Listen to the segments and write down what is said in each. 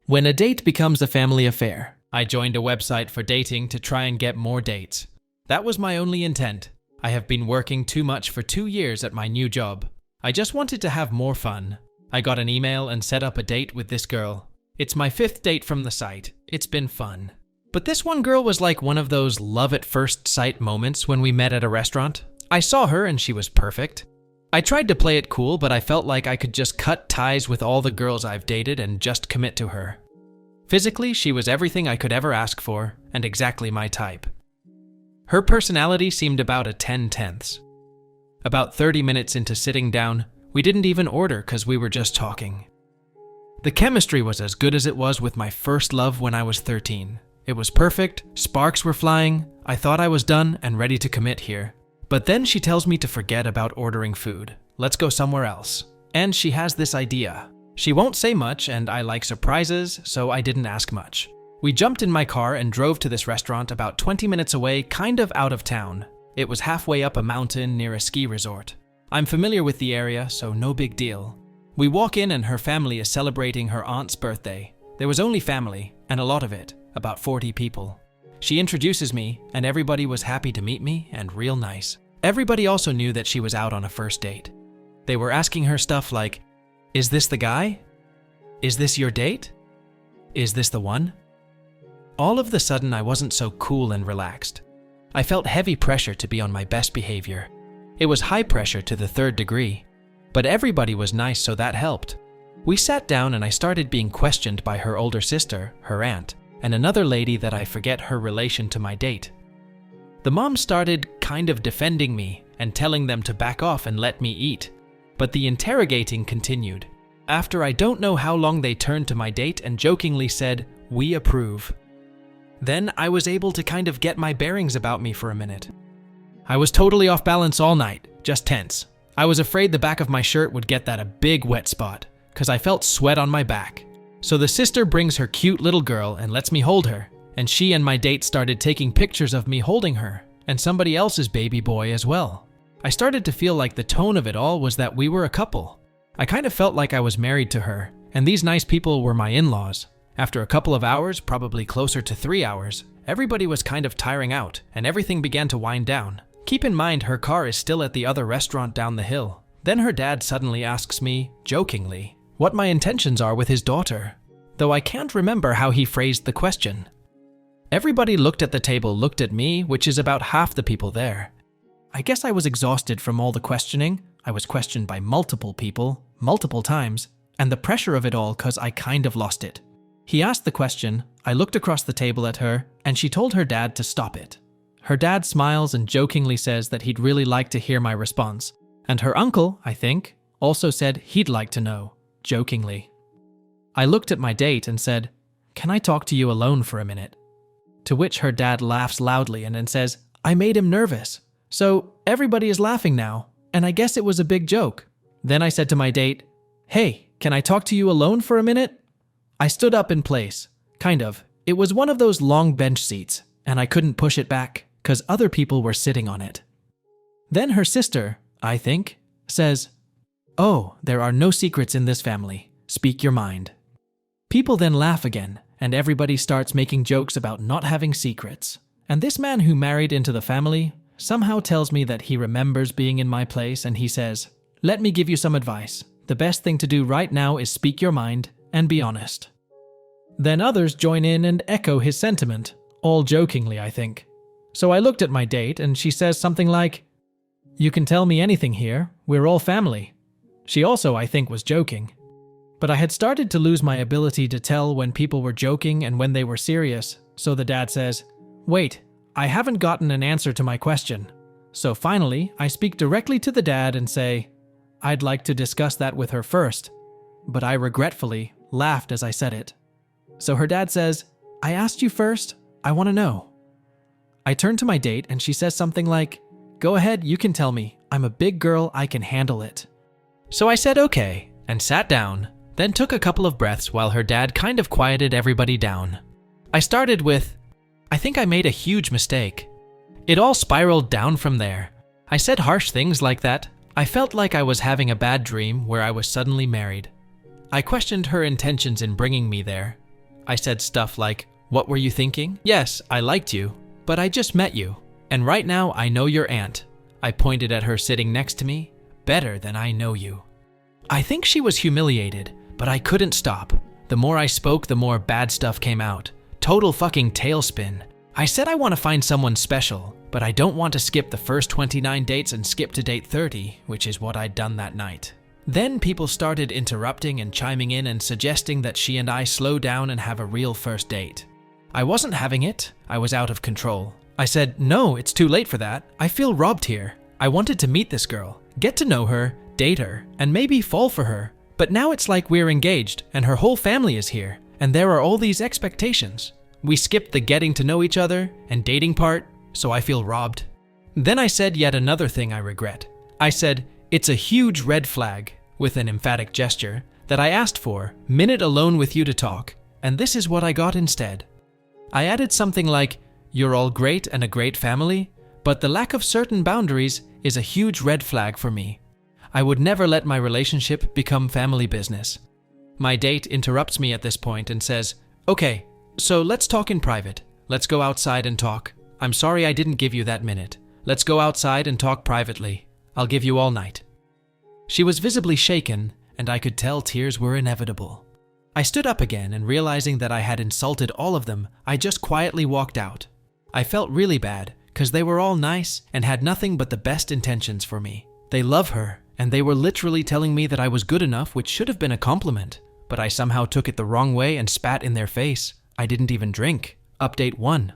When a date becomes a family affair, I joined a website for dating to try and get more dates. That was my only intent. I have been working too much for 2 years at my new job. I just wanted to have more fun. I got an email and set up a date with this girl. It's my 5th date from the site. It's been fun. But this one girl was like one of those love at first sight moments when we met at a restaurant. I saw her and she was perfect. I tried to play it cool, but I felt like I could just cut ties with all the girls I've dated and just commit to her. Physically, she was everything I could ever ask for, and exactly my type. Her personality seemed about a 10/10. About 30 minutes into sitting down, we didn't even order because we were just talking. The chemistry was as good as it was with my first love when I was 13. It was perfect, sparks were flying, I thought I was done and ready to commit here. But then she tells me to forget about ordering food. Let's go somewhere else. And she has this idea. She won't say much, and I like surprises, so I didn't ask much. We jumped in my car and drove to this restaurant about 20 minutes away, kind of out of town. It was halfway up a mountain near a ski resort. I'm familiar with the area, so no big deal. We walk in and her family is celebrating her aunt's birthday. There was only family, and a lot of it, about 40 people. She introduces me, and everybody was happy to meet me and real nice. Everybody also knew that she was out on a first date. They were asking her stuff like, "Is this the guy? Is this your date? Is this the one?" All of the sudden, I wasn't so cool and relaxed. I felt heavy pressure to be on my best behavior. It was high pressure to the 3rd degree. But everybody was nice, so that helped. We sat down and I started being questioned by her older sister, her aunt, and another lady that I forget her relation to my date. The mom started kind of defending me and telling them to back off and let me eat. But the interrogating continued. After I don't know how long, they turned to my date and jokingly said, "We approve." Then I was able to kind of get my bearings about me for a minute. I was totally off balance all night, just tense. I was afraid the back of my shirt would get that a big wet spot, because I felt sweat on my back. So the sister brings her cute little girl and lets me hold her, and she and my date started taking pictures of me holding her, and somebody else's baby boy as well. I started to feel like the tone of it all was that we were a couple. I kind of felt like I was married to her, and these nice people were my in-laws. After a couple of hours, probably closer to 3 hours, everybody was kind of tiring out, and everything began to wind down. Keep in mind, her car is still at the other restaurant down the hill. Then her dad suddenly asks me, jokingly, what my intentions are with his daughter, though I can't remember how he phrased the question. Everybody looked at the table, looked at me, which is about half the people there. I guess I was exhausted from all the questioning. I was questioned by multiple people, multiple times, and the pressure of it all, cause I kind of lost it. He asked the question, I looked across the table at her, and she told her dad to stop it. Her dad smiles and jokingly says that he'd really like to hear my response. And her uncle, I think, also said he'd like to know, jokingly. I looked at my date and said, "Can I talk to you alone for a minute?" To which her dad laughs loudly and then says, "I made him nervous. So everybody is laughing now, and I guess it was a big joke." Then I said to my date, "Hey, can I talk to you alone for a minute?" I stood up in place, kind of. It was one of those long bench seats, and I couldn't push it back, because other people were sitting on it. Then her sister, I think, says, "Oh, there are no secrets in this family. Speak your mind." People then laugh again, and everybody starts making jokes about not having secrets. And this man who married into the family somehow tells me that he remembers being in my place, and he says, "Let me give you some advice. The best thing to do right now is speak your mind and be honest." Then others join in and echo his sentiment, all jokingly, I think. So I looked at my date and she says something like, "You can tell me anything here, we're all family." She also, I think, was joking. But I had started to lose my ability to tell when people were joking and when they were serious, so the dad says, "Wait, I haven't gotten an answer to my question." So finally, I speak directly to the dad and say, "I'd like to discuss that with her first," but I regretfully laughed as I said it. So her dad says, "I asked you first, I want to know." I turn to my date and she says something like, "Go ahead, you can tell me. I'm a big girl, I can handle it." So I said okay, and sat down, then took a couple of breaths while her dad kind of quieted everybody down. I started with, "I think I made a huge mistake." It all spiraled down from there. I said harsh things like that. I felt like I was having a bad dream where I was suddenly married. I questioned her intentions in bringing me there. I said stuff like, "What were you thinking? Yes, I liked you, but I just met you. And right now I know your aunt." I pointed at her sitting next to me. "Better than I know you." I think she was humiliated, but I couldn't stop. The more I spoke, the more bad stuff came out. Total fucking tailspin. I said I want to find someone special, but I don't want to skip the first 29 dates and skip to date 30, which is what I'd done that night. Then people started interrupting and chiming in and suggesting that she and I slow down and have a real first date. I wasn't having it. I was out of control. I said, "No, it's too late for that. I feel robbed here. I wanted to meet this girl, get to know her, date her, and maybe fall for her. But now it's like we're engaged and her whole family is here, and there are all these expectations. We skipped the getting to know each other and dating part, so I feel robbed." Then I said yet another thing I regret. I said, "It's a huge red flag," with an emphatic gesture, "that I asked for, minute alone with you to talk, and this is what I got instead." I added something like, "You're all great and a great family, but the lack of certain boundaries is a huge red flag for me. I would never let my relationship become family business." My date interrupts me at this point and says, "Okay, so let's talk in private. Let's go outside and talk. I'm sorry I didn't give you that minute. Let's go outside and talk privately. I'll give you all night." She was visibly shaken, and I could tell tears were inevitable. I stood up again, and realizing that I had insulted all of them, I just quietly walked out. I felt really bad, because they were all nice and had nothing but the best intentions for me. They love her, and they were literally telling me that I was good enough, which should have been a compliment. But I somehow took it the wrong way and spat in their face. I didn't even drink. Update 1.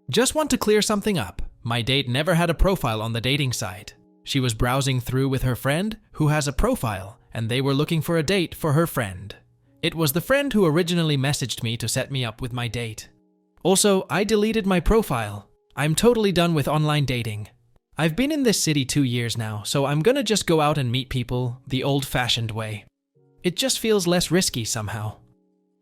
Just want to clear something up. My date never had a profile on the dating site. She was browsing through with her friend, who has a profile, and they were looking for a date for her friend. It was the friend who originally messaged me to set me up with my date. Also, I deleted my profile. I'm totally done with online dating. I've been in this city 2 years now, so I'm gonna just go out and meet people the old-fashioned way. It just feels less risky somehow.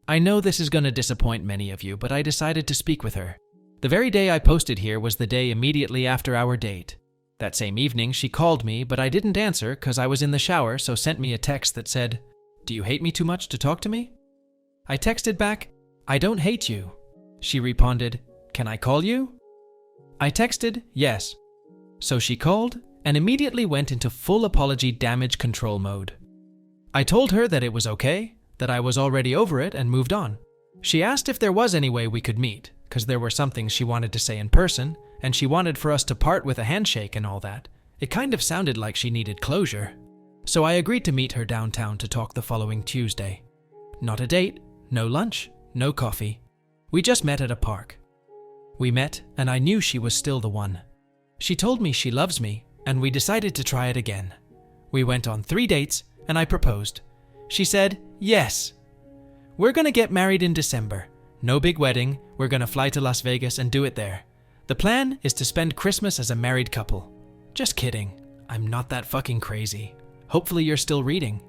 I know this is gonna disappoint many of you, but I decided to speak with her. The very day I posted here was the day immediately after our date. That same evening, she called me, but I didn't answer because I was in the shower, so sent me a text that said, "Do you hate me too much to talk to me?" I texted back, "I don't hate you." She responded, "Can I call you?" I texted, "Yes." So she called and immediately went into full apology damage control mode. I told her that it was okay, that I was already over it and moved on. She asked if there was any way we could meet, because there were some things she wanted to say in person, and she wanted for us to part with a handshake and all that. It kind of sounded like she needed closure. So I agreed to meet her downtown to talk the following Tuesday. Not a date, no lunch, no coffee. We just met at a park. We met, and I knew she was still the one. She told me she loves me, and we decided to try it again. We went on 3 dates, and I proposed. She said, "Yes. We're gonna get married in December. No big wedding, we're gonna fly to Las Vegas and do it there. The plan is to spend Christmas as a married couple." Just kidding. I'm not that fucking crazy. Hopefully you're still reading.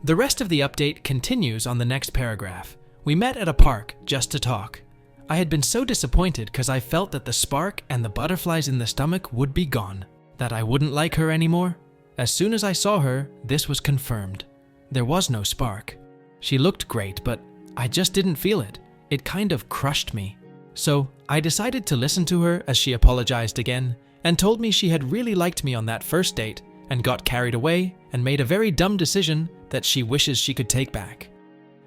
The rest of the update continues on the next paragraph. We met at a park just to talk. I had been so disappointed because I felt that the spark and the butterflies in the stomach would be gone, that I wouldn't like her anymore. As soon as I saw her, this was confirmed. There was no spark. She looked great, but I just didn't feel it. It kind of crushed me. So I decided to listen to her as she apologized again and told me she had really liked me on that first date and got carried away and made a very dumb decision that she wishes she could take back.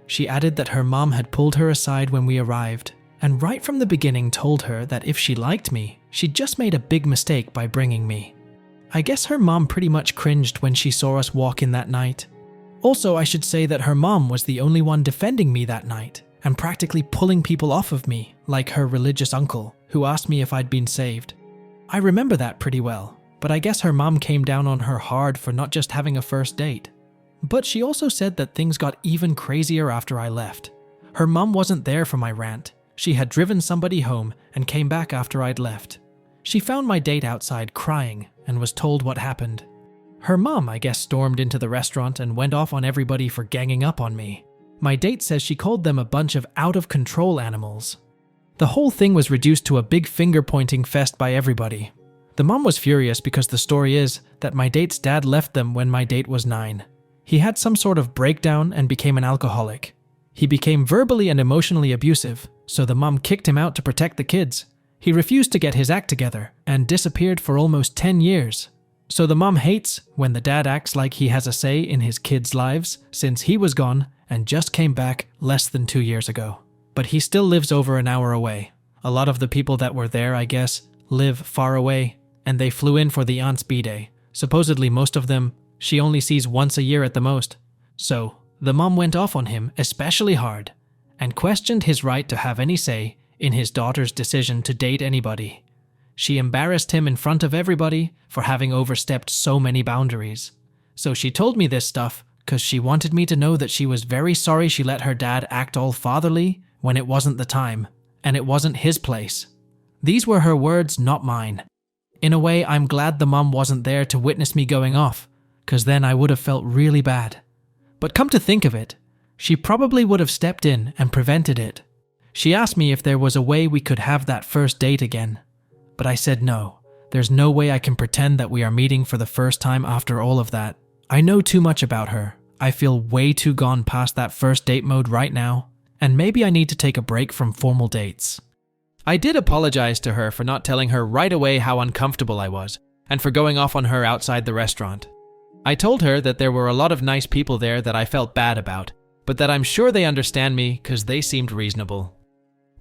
She added that her mom had pulled her aside when we arrived and right from the beginning told her that if she liked me, she'd just made a big mistake by bringing me. I guess her mom pretty much cringed when she saw us walk in that night. Also, I should say that her mom was the only one defending me that night and practically pulling people off of me, like her religious uncle, who asked me if I'd been saved. I remember that pretty well, but I guess her mom came down on her hard for not just having a first date. But she also said that things got even crazier after I left. Her mom wasn't there for my rant. She had driven somebody home and came back after I'd left. She found my date outside crying and was told what happened. Her mom, I guess, stormed into the restaurant and went off on everybody for ganging up on me. My date says she called them a bunch of out-of-control animals. The whole thing was reduced to a big finger-pointing fest by everybody. The mom was furious because the story is that my date's dad left them when my date was 9. He had some sort of breakdown and became an alcoholic. He became verbally and emotionally abusive, so the mom kicked him out to protect the kids. He refused to get his act together and disappeared for almost 10 years. So the mom hates when the dad acts like he has a say in his kids' lives since he was gone and just came back less than 2 years ago. But he still lives over an hour away. A lot of the people that were there, I guess, live far away, and they flew in for the aunt's B-Day. Supposedly most of them she only sees once a year at the most. So the mom went off on him especially hard and questioned his right to have any say in his daughter's decision to date anybody. She embarrassed him in front of everybody for having overstepped so many boundaries. So she told me this stuff because she wanted me to know that she was very sorry she let her dad act all fatherly when it wasn't the time, and it wasn't his place. These were her words, not mine. In a way, I'm glad the mom wasn't there to witness me going off, because then I would have felt really bad. But come to think of it, she probably would have stepped in and prevented it. She asked me if there was a way we could have that first date again. But I said no. There's no way I can pretend that we are meeting for the first time after all of that. I know too much about her. I feel way too gone past that first date mode right now, and maybe I need to take a break from formal dates. I did apologize to her for not telling her right away how uncomfortable I was, and for going off on her outside the restaurant. I told her that there were a lot of nice people there that I felt bad about, but that I'm sure they understand me because they seemed reasonable.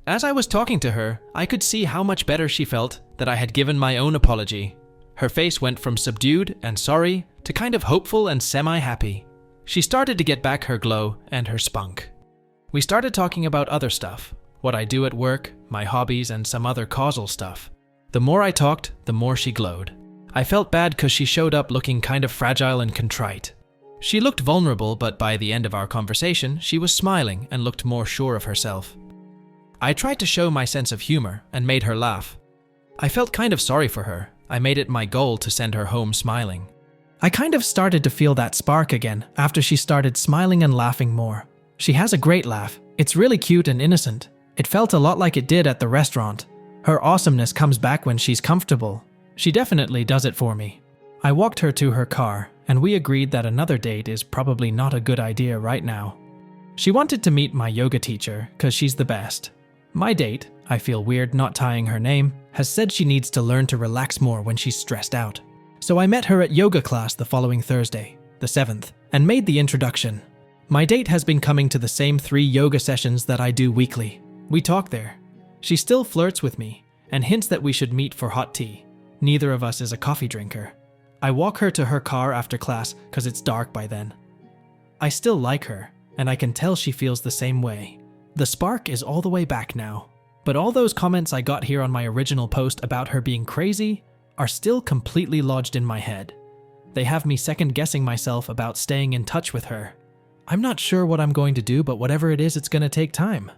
As I was talking to her, I could see how much better she felt that I had given my own apology. Her face went from subdued and sorry to kind of hopeful and semi-happy. She started to get back her glow and her spunk. We started talking about other stuff, what I do at work, my hobbies, and some other causal stuff. The more I talked, the more she glowed. I felt bad because she showed up looking kind of fragile and contrite. She looked vulnerable, but by the end of our conversation, she was smiling and looked more sure of herself. I tried to show my sense of humor and made her laugh. I felt kind of sorry for her. I made it my goal to send her home smiling. I kind of started to feel that spark again after she started smiling and laughing more. She has a great laugh. It's really cute and innocent. It felt a lot like it did at the restaurant. Her awesomeness comes back when she's comfortable. She definitely does it for me. I walked her to her car, and we agreed that another date is probably not a good idea right now. She wanted to meet my yoga teacher because she's the best. My date, I feel weird not tying her name, has said she needs to learn to relax more when she's stressed out. So I met her at yoga class the following Thursday, the 7th, and made the introduction. My date has been coming to the same 3 yoga sessions that I do weekly. We talk there. She still flirts with me and hints that we should meet for hot tea. Neither of us is a coffee drinker. I walk her to her car after class because it's dark by then. I still like her, and I can tell she feels the same way. The spark is all the way back now. But all those comments I got here on my original post about her being crazy are still completely lodged in my head. They have me second-guessing myself about staying in touch with her. I'm not sure what I'm going to do, but whatever it is, it's going to take time.